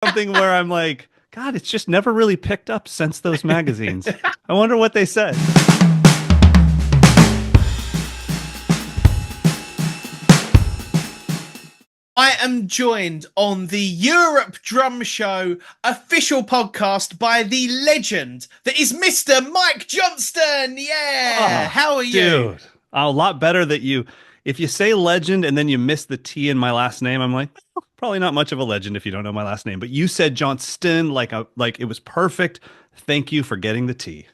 something where I'm like, God, it's just never really picked up since those magazines. I wonder what they said. I am joined on the Europe Drum Show official podcast by the legend that is Mr. Mike Johnston. Yeah. Oh, How are you? dude. A lot better that if you say legend and then you miss the T in my last name, I'm like, well, probably not much of a legend if you don't know my last name. But you said Johnston like it was perfect. Thank you for getting the T.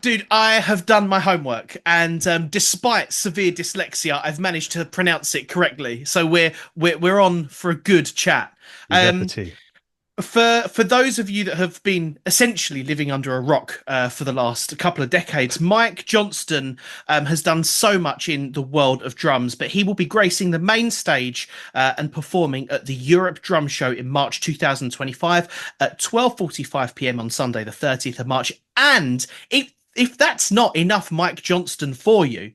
Dude, I have done my homework, and despite severe dyslexia, I've managed to pronounce it correctly. So we're on for a good chat. You got the Um, T. for those of you that have been essentially living under a rock for the last couple of decades, Mike Johnston has done so much in the world of drums, but he will be gracing the main stage and performing at the Europe Drum Show in March 2025 at 12:45 p.m. on Sunday, the 30th of March. And if that's not enough Mike Johnston for you,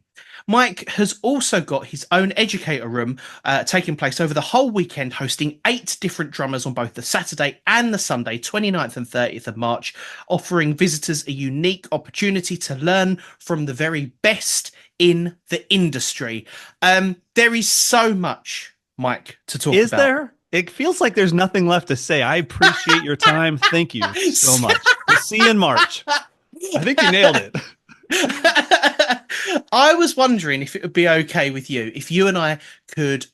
Mike has also got his own educator room taking place over the whole weekend, hosting 8 different drummers on both the Saturday and the Sunday, 29th and 30th of March, offering visitors a unique opportunity to learn from the very best in the industry. There is so much, Mike, to talk Is about. there? It feels like there's nothing left to say. I appreciate your time. Thank you so much. We'll see you in March. I think you nailed it. I was wondering if it would be okay with you if you and I could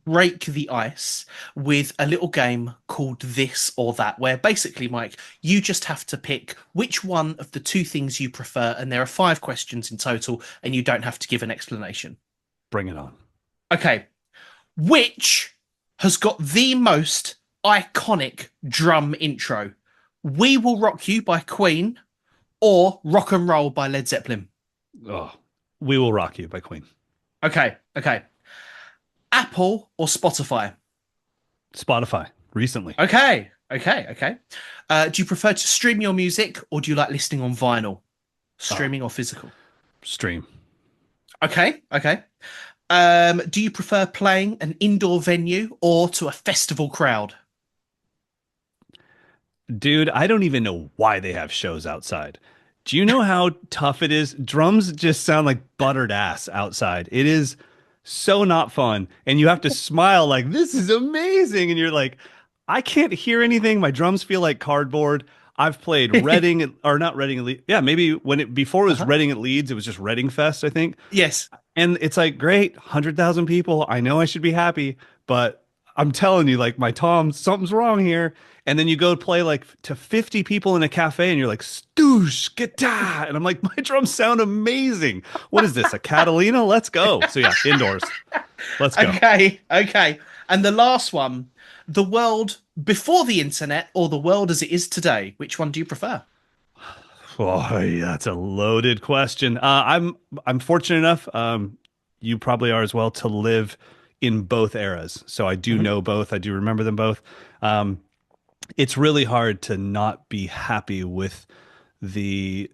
break the ice with a little game called This or That, where basically, Mike, you just have to pick which one of the two things you prefer, and there are 5 questions in total, and you don't have to give an explanation. Bring it on. Okay. Which has got the most iconic drum intro? We Will Rock You by Queen or Rock and Roll by Led Zeppelin? Oh, We Will Rock You by Queen. Okay. Apple or Spotify? Spotify, recently. Okay. Do you prefer to stream your music or do you like listening on vinyl? Streaming or physical? Stream. Okay. Do you prefer playing an indoor venue or to a festival crowd? Dude, I don't even know why they have shows outside. Do you know how tough it is? Drums just sound like buttered ass outside. It is so not fun. And you have to smile like, this is amazing. And you're like, I can't hear anything. My drums feel like cardboard. I've played Reading or not Reading at Leeds. Yeah, maybe before it was Reading at Leeds, it was just Reading Fest, I think. Yes. And it's like, great, 100,000 people. I know I should be happy, but I'm telling you, like, my tom, something's wrong here. And then you go play like to 50 people in a cafe and you're like, stoosh, guitar. And I'm like, my drums sound amazing. What is this, a Catalina? Let's go. So yeah, indoors. Let's go. Okay. And the last one, the world before the internet or the world as it is today, which one do you prefer? Oh, yeah, that's a loaded question. I'm fortunate enough, you probably are as well, to live in both eras. So I do know both. I do remember them both. It's really hard to not be happy with the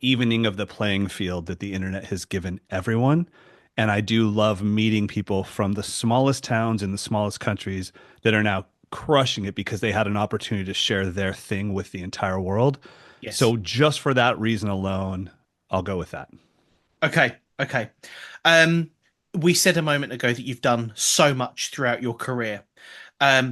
evening of the playing field that the internet has given everyone. And I do love meeting people from the smallest towns in the smallest countries that are now crushing it because they had an opportunity to share their thing with the entire world. Yes. So just for that reason alone, I'll go with that. Okay. We said a moment ago that you've done so much throughout your career.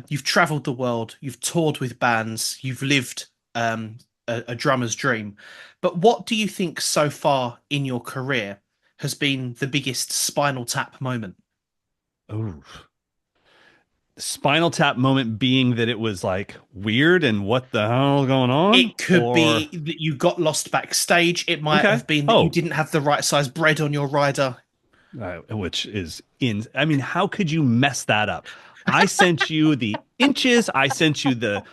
You've traveled the world, you've toured with bands, you've lived a drummer's dream. But what do you think so far in your career has been the biggest Spinal Tap moment? Oh, Spinal Tap moment being that it was like weird and what the hell going on? It could be that you got lost backstage. It might have been that you didn't have the right size bread on your rider. Which is I mean, how could you mess that up? I sent you the inches. I sent you the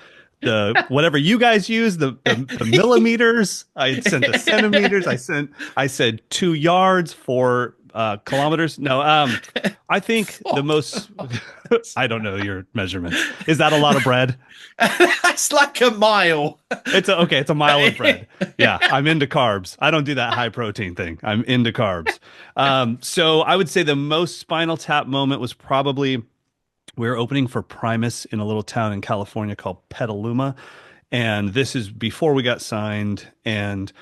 whatever you guys use, the millimeters. I sent the centimeters. I said 2 yards, 4 kilometers. No, I think the most. I don't know your measurements. Is that a lot of bread? That's like a mile. It's a mile of bread. Yeah, I'm into carbs. I don't do that high protein thing. I'm into carbs. So I would say the most Spinal Tap moment was probably We were opening for Primus in a little town in California called Petaluma. And this is before we got signed. And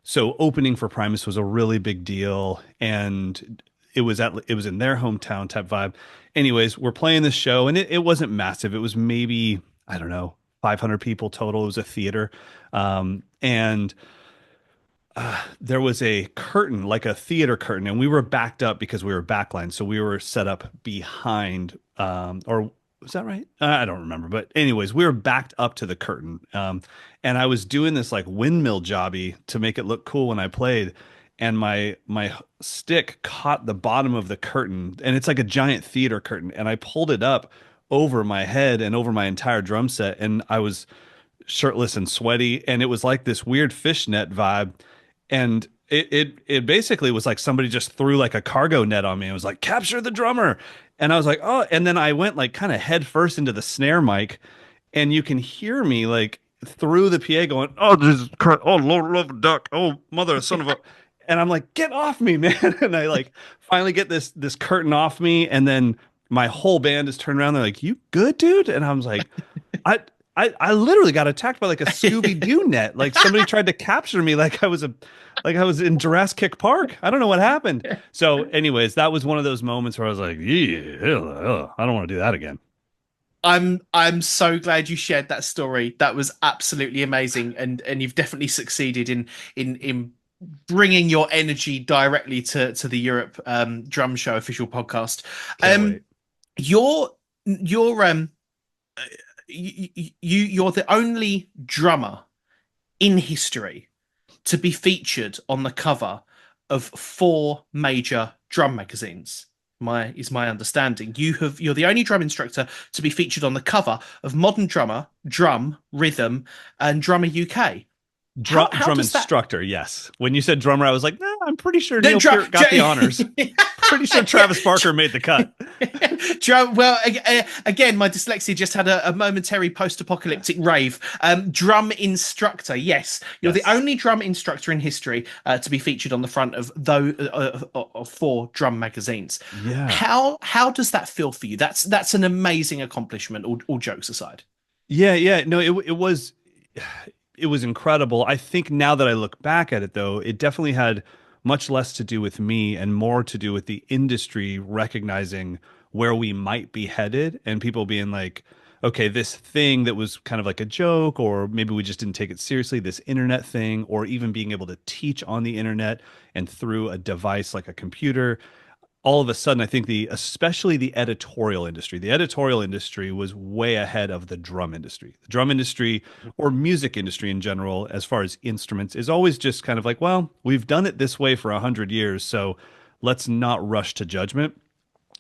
so opening for Primus was a really big deal. And it was in their hometown type vibe. Anyways, we're playing this show and it wasn't massive. It was maybe, I don't know, 500 people total. It was a theater. And there was a curtain, like a theater curtain, and we were backed up because we were backline. So we were set up behind, or was that right? I don't remember. But anyways, we were backed up to the curtain. And I was doing this like windmill jobby to make it look cool when I played. And my stick caught the bottom of the curtain, and it's like a giant theater curtain. And I pulled it up over my head and over my entire drum set, and I was shirtless and sweaty, and it was like this weird fishnet vibe. And it basically was like somebody just threw like a cargo net on me. It was like, capture the drummer. And I was like, oh, and then I went like kind of head first into the snare mic, and you can hear me like through the PA going, oh, oh, Lord love a duck. Oh, mother, son of a. And I'm like, get off me, man. And I like finally get this curtain off me, and then my whole band is turned around. They're like, you good, dude? And I was like, I I literally got attacked by like a Scooby Doo net. Like somebody tried to capture me like I was in Jurassic Park. I don't know what happened. So, anyways, that was one of those moments where I was like, yeah, I don't want to do that again. I'm so glad you shared that story. That was absolutely amazing, and you've definitely succeeded in bringing your energy directly to the Europe Drum Show official podcast. Can't wait. Your you're the only drummer in history to be featured on the cover of four major drum magazines. My understanding. You're the only drum instructor to be featured on the cover of Modern Drummer, Drum, Rhythm, and Drummer UK. How Drum does that instructor, yes. When you said drummer, I was like, nah, I'm pretty sure then Neil Peart got the honors. Pretty sure Travis Barker made the cut. Drum, well, again, my dyslexia just had a momentary post-apocalyptic rave. Drum instructor, yes, you're the Yes. only drum instructor in history to be featured on the front of of four drum magazines. Yeah. How does that feel for you? That's an amazing accomplishment. All jokes aside. Yeah, yeah. No, it was incredible. I think now that I look back at it though, it definitely had much less to do with me and more to do with the industry recognizing where we might be headed and people being like, okay, this thing that was kind of like a joke, or maybe we just didn't take it seriously, this internet thing, or even being able to teach on the internet and through a device like a computer. All of a sudden, I think especially the editorial industry was way ahead of the drum industry. The drum industry or music industry in general, as far as instruments, is always just kind of like, well, we've done it this way for 100 years, so let's not rush to judgment.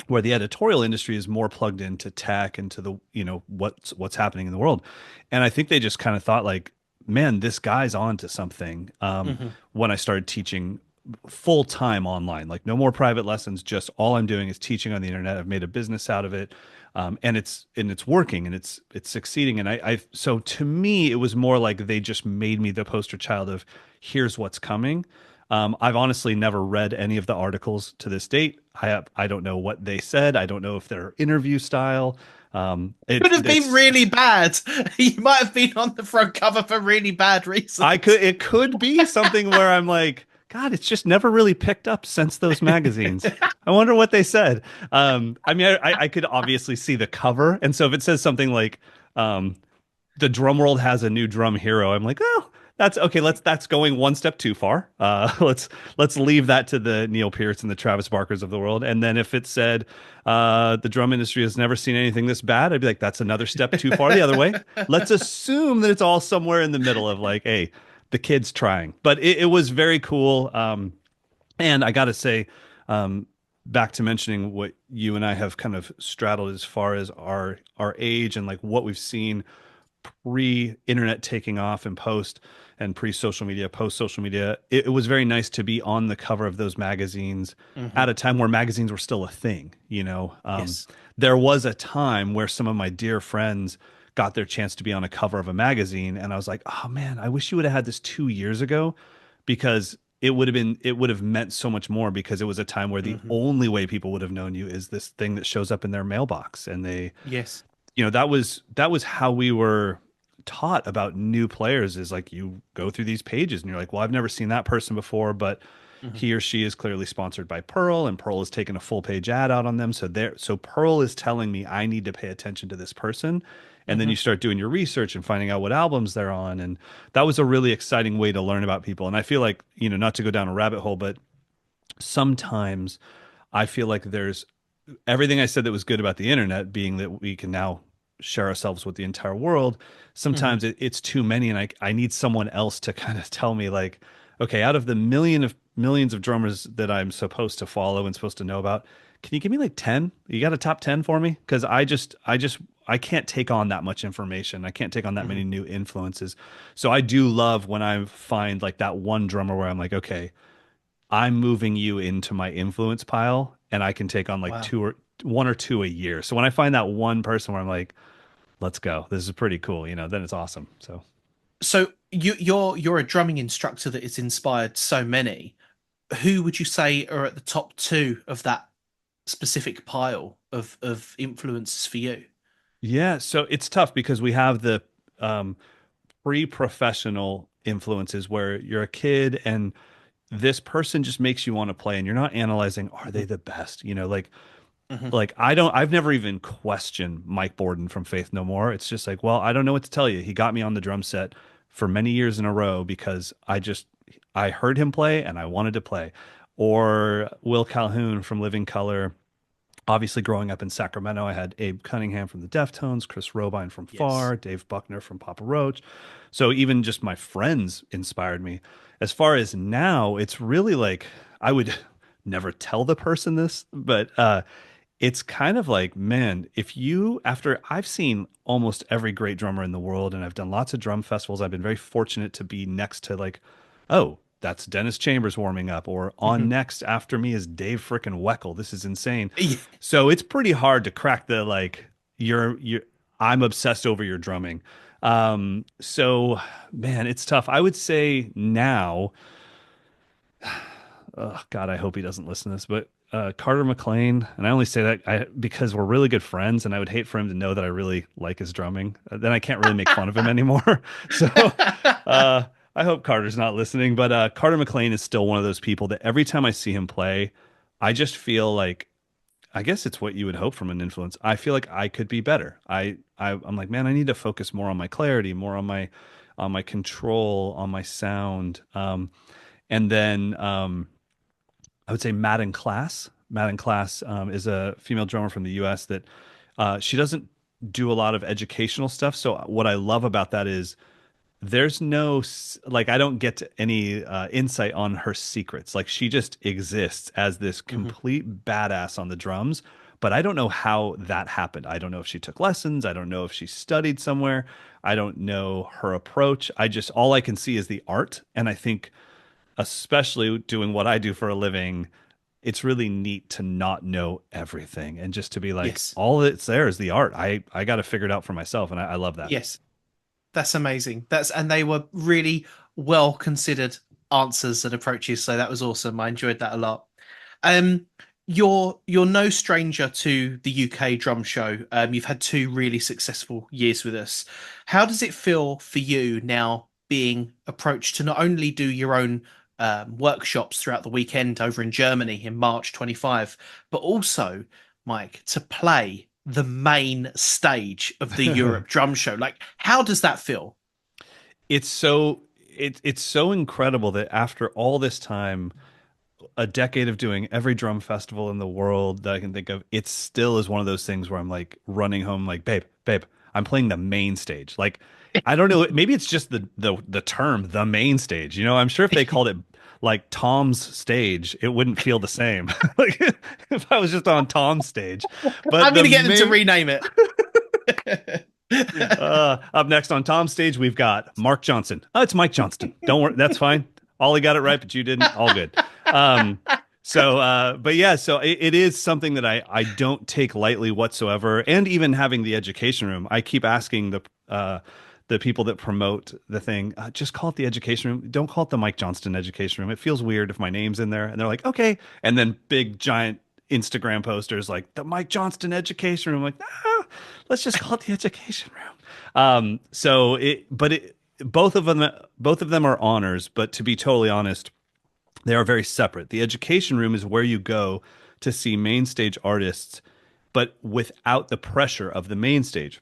Where the editorial industry is more plugged into tech and to the, what's happening in the world. And I think they just kind of thought like, man, this guy's on to something. Mhm. When I started teaching full time online, like no more private lessons, just all I'm doing is teaching on the internet. I've made a business out of it. And it's working and it's succeeding. And so to me, it was more like they just made me the poster child of here's what's coming. I've honestly never read any of the articles to this date. I don't know what they said. I don't know if they're interview style. Could have been It's really bad. You might have been on the front cover for really bad reasons. it could be something where I'm like, God, it's just never really picked up since those magazines. I wonder what they said. I mean, I could obviously see the cover, and so if it says something like, "The drum world has a new drum hero," I'm like, oh, that's okay. That's going one step too far. Let's leave that to the Neil Pearts and the Travis Barkers of the world. And then if it said, "The drum industry has never seen anything this bad," I'd be like, that's another step too far the other way. Let's assume that it's all somewhere in the middle of like, hey, the kid's trying. But it was very cool. And I got to say, back to mentioning what you and I have kind of straddled as far as our age and like what we've seen pre-internet taking off and post and pre-social media, post-social media. It was very nice to be on the cover of those magazines Mhm. at a time where magazines were still a thing. Yes. There was a time where some of my dear friends got their chance to be on a cover of a magazine, and I was like, oh man, I wish you would have had this 2 years ago, because it would have meant so much more because it was a time where the Hmm. only way people would have known you is this thing that shows up in their mailbox. And they, Yes. that was how we were taught about new players, is like you go through these pages and you're like, well, I've never seen that person before, but Hmm. he or she is clearly sponsored by Pearl, and Pearl has taken a full page ad out on them. So Pearl is telling me I need to pay attention to this person. And then Hmm. you start doing your research and finding out what albums they're on. And that was a really exciting way to learn about people. And I feel like, not to go down a rabbit hole, but sometimes I feel like there's everything I said that was good about the internet, being that we can now share ourselves with the entire world. Hmm. Sometimes it's too many, and I need someone else to kind of tell me, like, okay, out of the millions of drummers that I'm supposed to follow and supposed to know about, can you give me like 10? You got a top 10 for me? Because I can't take on that much information. I can't take on that many Hmm. new influences. So I do love when I find like that one drummer where I'm like, okay, I'm moving you into my influence pile, and I can take on like Wow. two or one or two a year. So when I find that one person where I'm like, let's go, this is pretty cool, then it's awesome. So So you're a drumming instructor that has inspired so many. Who would you say are at the top two of that specific pile of influences for you? yeah, so it's tough because we have the um, pre-professional influences where you're a kid and this person just makes you want to play, and you're not analyzing, are they Hmm. the best? Hmm. I've never even questioned Mike Borden from Faith No More. It's just like, well, I don't know what to tell you. He got me on the drum set for many years in a row because I heard him play and I wanted to play. Or Will Calhoun from Living Color. Obviously, growing up in Sacramento, I had Abe Cunningham from the Deftones, Chris Robine from Yes. Far, Dave Buckner from Papa Roach. So even just my friends inspired me. As far as now, it's really like I would never tell the person this, but it's kind of like, man, if you, after I've seen almost every great drummer in the world and I've done lots of drum festivals, I've been very fortunate to be next to like, oh, that's Dennis Chambers warming up, or on Hmm. next after me is Dave frickin' Weckl. This is insane. So it's pretty hard to crack the like, you're, I'm obsessed over your drumming. So man, it's tough. I would say now, oh God, I hope he doesn't listen to this, but Carter McLean, and I only say that because we're really good friends, and I would hate for him to know that I really like his drumming. Then I can't really make fun of him anymore. So uh, I hope Carter's not listening, but Carter McLean is still one of those people that every time I see him play, I just feel like, I guess it's what you would hope from an influence. I feel like I could be better. I'm like, man, I need to focus more on my clarity, more on my control, on my sound. And then I would say Madden Class. Madden Class is a female drummer from the U.S. that she doesn't do a lot of educational stuff. So what I love about that is there's no like I don't get any insight on her secrets. Like she just exists as this Hmm. complete badass on the drums. But I don't know how that happened. I don't know if she took lessons. I don't know if she studied somewhere. I don't know her approach. I just all I can see is the art, and I think especially doing what I do for a living, it's really neat to not know everything and just to be like, Yes. all that's there is the art. I got to figure it out for myself, and I love that. Yes. That's amazing. And they were really well considered answers and approaches, so that was awesome. I enjoyed that a lot. Um, you're no stranger to the UK drum show. You've had two really successful years with us. How does it feel for you now being approached to not only do your own workshops throughout the weekend over in Germany in March 25, but also, Mike, to play the main stage of the Europe Drum Show? Like, how does that feel? It's so it's so incredible that after all this time, a decade of doing every drum festival in the world that I can think of, it still is one of those things where I'm like running home, like, babe, I'm playing the main stage. Like, I don't know, maybe it's just the term, the main stage. I'm sure if they called it like Tom's stage, it wouldn't feel the same. Like if I was just on Tom's stage. But I'm going the to get them to main rename it. up next on Tom's stage, we've got Mark Johnson. Oh, it's Mike Johnston. Don't worry, that's fine. Ollie got it right, but you didn't. All good. Um, but yeah, so it is something that I don't take lightly whatsoever. And even having the education room, I keep asking the people that promote the thing, just call it the education room. Don't call it the Mike Johnston education room. It feels weird if my name's in there. And they're like, okay. And then big giant Instagram posters like the Mike Johnston education room. I'm like, let's just call it the education room. Both of them are honors, but to be totally honest, they are very separate. The education room is where you go to see main stage artists, but without the pressure of the main stage.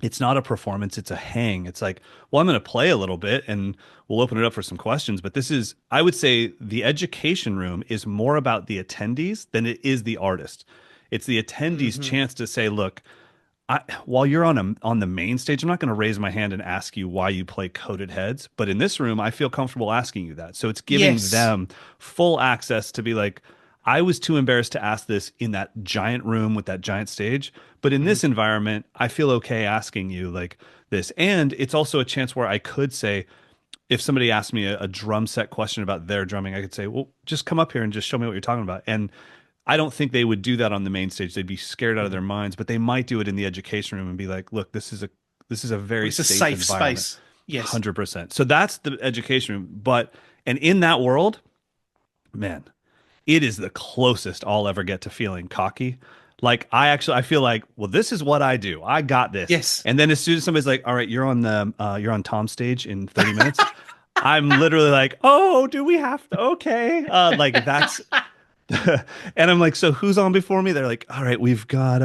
It's not a performance, it's a hang. It's like, well, I'm going to play a little bit and we'll open it up for some questions. But this is, I would say, the education room is more about the attendees than it is the artist. It's the attendees' Hmm. chance to say, look, while you're on the main stage, I'm not going to raise my hand and ask you why you play Coded Heads, but in this room, I feel comfortable asking you that. So it's giving Yes. them full access to be like, I was too embarrassed to ask this in that giant room with that giant stage, but in Mhm. this environment, I feel okay asking you like this. And it's also a chance where I could say, if somebody asked me a drum set question about their drumming, I could say, well, just come up here and just show me what you're talking about. And I don't think they would do that on the main stage. They'd be scared out of their Mhm. minds, but they might do it in the education room and be like, look, this is a Well, very it's a safe safe environment. space. Yes. 100%. So that's the education room. And in that world, man, it is the closest I'll ever get to feeling cocky. Like I feel like, well, this is what I do. I got this. Yes. And then as soon as somebody's like, all right, you're on Tom's stage in 30 minutes. I'm literally like, oh, do we have to? Okay. Like that's and I'm like, so who's on before me? They're like, all right, we've got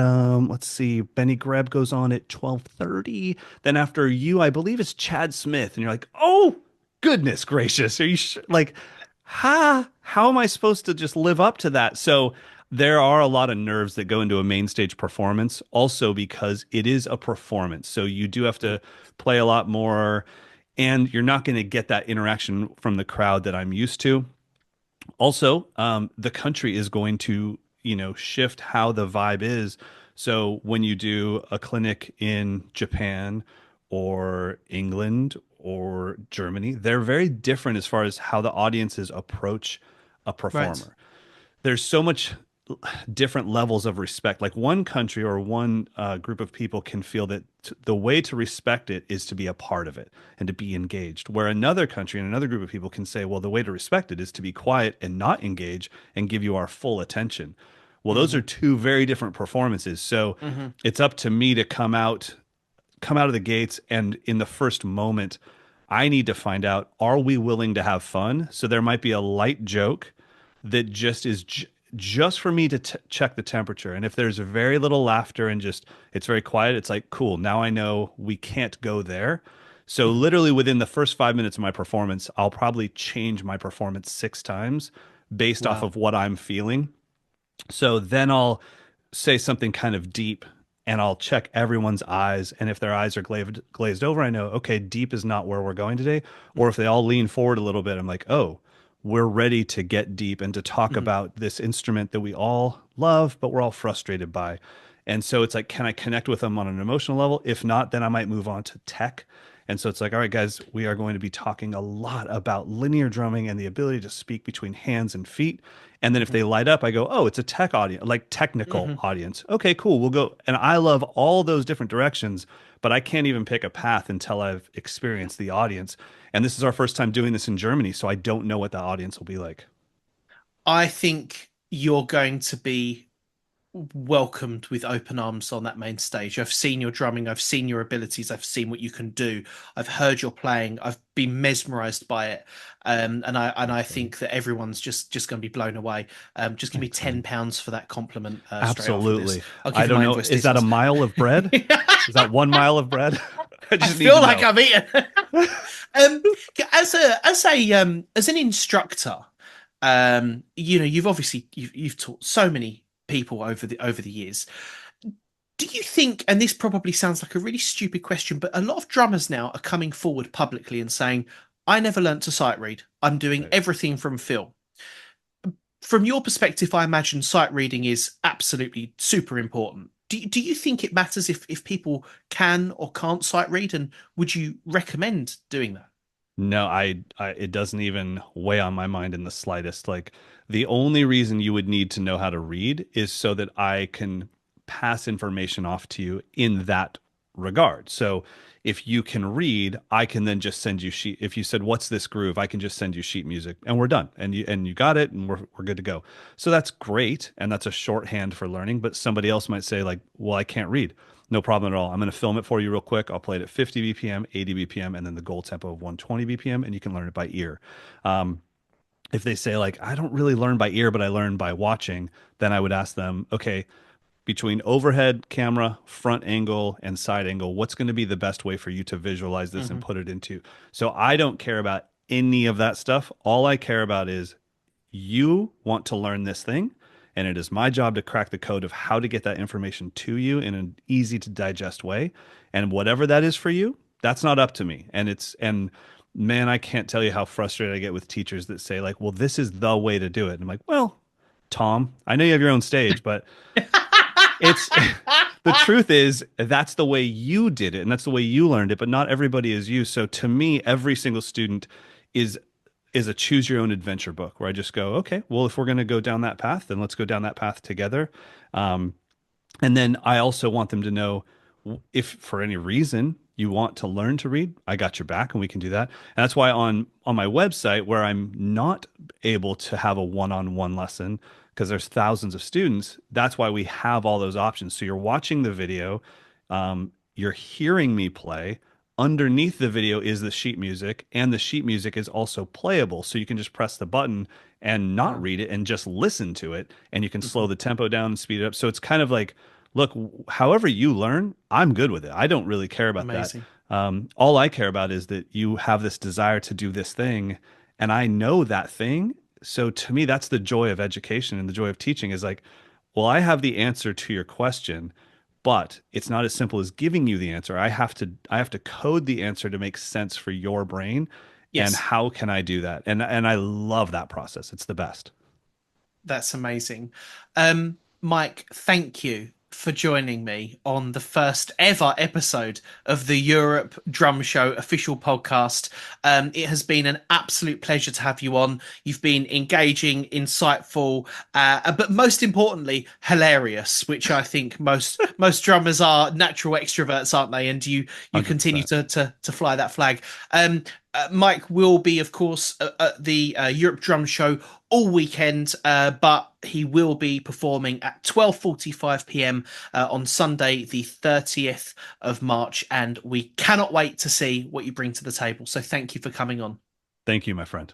let's see, Benny Greb goes on at 12:30. Then after you, I believe it's Chad Smith. And you're like, oh goodness gracious. Are you like, how am I supposed to just live up to that? So there are a lot of nerves that go into a main stage performance, also because it is a performance. So you do have to play a lot more, and you're not going to get that interaction from the crowd that I'm used to. Also, the country is going to, shift how the vibe is. So when you do a clinic in Japan or England or Germany, they're very different as far as how the audiences approach a Right. performer. There's so much different levels of respect. Like one country or one group of people can feel that the way to respect it is to be a part of it and to be engaged. Where another country and another group of people can say, well, the way to respect it is to be quiet and not engage and give you our full attention. Well, those are Hmm. two very different performances. So Hmm. it's up to me to come out of the gates, and in the first moment, I need to find out, are we willing to have fun? So there might be a light joke that just is just for me to check the temperature. And if there's very little laughter and just it's very quiet, it's like, cool, now I know we can't go there. So Hmm. literally within the first 5 minutes of my performance, I'll probably change my performance 6 times based off Wow. of what I'm feeling. So then I'll say something kind of deep, and I'll check everyone's eyes. And if their eyes are glazed over, I know, okay, deep is not where we're going today. Or if they all lean forward a little bit, I'm like, oh, we're ready to get deep and to talk Hmm. about this instrument that we all love, but we're all frustrated by. And so it's like, can I connect with them on an emotional level? If not, then I might move on to tech. And so it's like, all right, guys, we are going to be talking a lot about linear drumming and the ability to speak between hands and feet. And then if Hmm. they light up, I go, oh, it's a tech audience, like technical Hmm. audience. Okay, cool. We'll go. And I love all those different directions, but I can't even pick a path until I've experienced the audience. And this is our first time doing this in Germany, so I don't know what the audience will be like. I think you're going to be welcomed with open arms on that main stage. I've seen your drumming, I've seen your abilities, I've seen what you can do. I've heard your playing, I've been mesmerized by it. And I Thanks, buddy. think that everyone's just going to be blown away. Just give me Thanks, man. £10 for that compliment straight after this. Absolutely. I'll I give you don't my know. invoice Is that a details. mile of bread? Is that 1 mile of bread? I I just need feel to like know. I'm eating. um, as an instructor, you've obviously you've taught so many people over the years. Do you think, and this probably sounds like a really stupid question, but a lot of drummers now are coming forward publicly and saying, I never learnt to sight read. I'm doing Right. everything from feel. From your perspective, I imagine sight reading is absolutely super important. Do you think it matters if people can or can't sight read? And would you recommend doing that? No, it doesn't even weigh on my mind in the slightest. Like the only reason you would need to know how to read is so that I can pass information off to you in that regard. So If you can read, I can then just send you sheet. If you said, "What's this groove?" I can just send you sheet music, and we're done. And you got it, and we're good to go. So that's great, and that's a shorthand for learning. But somebody else might say, like, "Well, I can't read." No problem at all. I'm going to film it for you real quick. I'll play it at 50 BPM, 80 BPM, and then the goal tempo of 120 BPM, and you can learn it by ear. If they say like, I don't really learn by ear, but I learn by watching, then I would ask them, okay, between overhead camera, front angle, and side angle, what's going to be the best way for you to visualize this and Hmm. put it into? So I don't care about any of that stuff. All I care about is you want to learn this thing, and it is my job to crack the code of how to get that information to you in an easy to digest way. And whatever that is for you, that's not up to me. And man, I can't tell you how frustrated I get with teachers that say like, well, this is the way to do it. And I'm like, well, Tom, I know you have your own stage, but it's the truth is that's the way you did it and that's the way you learned it, but not everybody is you. So to me, every single student is is a choose your own adventure book where I just go, okay, well, if we're going to go down that path, then let's go down that path together. Um, and then I also want them to know if for any reason you want to learn to read, I got your back and we can do that. And that's why on my website where I'm not able to have a one-on-one lesson because there's thousands of students, that's why we have all those options. So you're watching the video, you're hearing me play. Underneath the video is the sheet music, and the sheet music is also playable. So you can just press the button and not Wow. read it and just listen to it. And you can slow Mhm. the tempo down and speed it up. So it's kind of like, look, however you learn, I'm good with it. I don't really care about that. Amazing. All I care about is that you have this desire to do this thing, and I know that thing. So to me, that's the joy of education and the joy of teaching is like, well, I have the answer to your question, but it's not as simple as giving you the answer. I have to code the answer to make sense for your brain. And Yes. how can I do that? And I love that process. It's the best. That's amazing. Mike, thank you for joining me on the first ever episode of the Europe Drum Show official podcast. It has been an absolute pleasure to have you on. You've been engaging, insightful, but most importantly, hilarious, which I think most drummers are natural extroverts, aren't they? And you continue 100%. to fly that flag. Mike will be, of course, at the Europe Drum Show all weekend, but he will be performing at 12:45 p.m. On Sunday, the 30th of March, and we cannot wait to see what you bring to the table. So thank you for coming on. Thank you, my friend.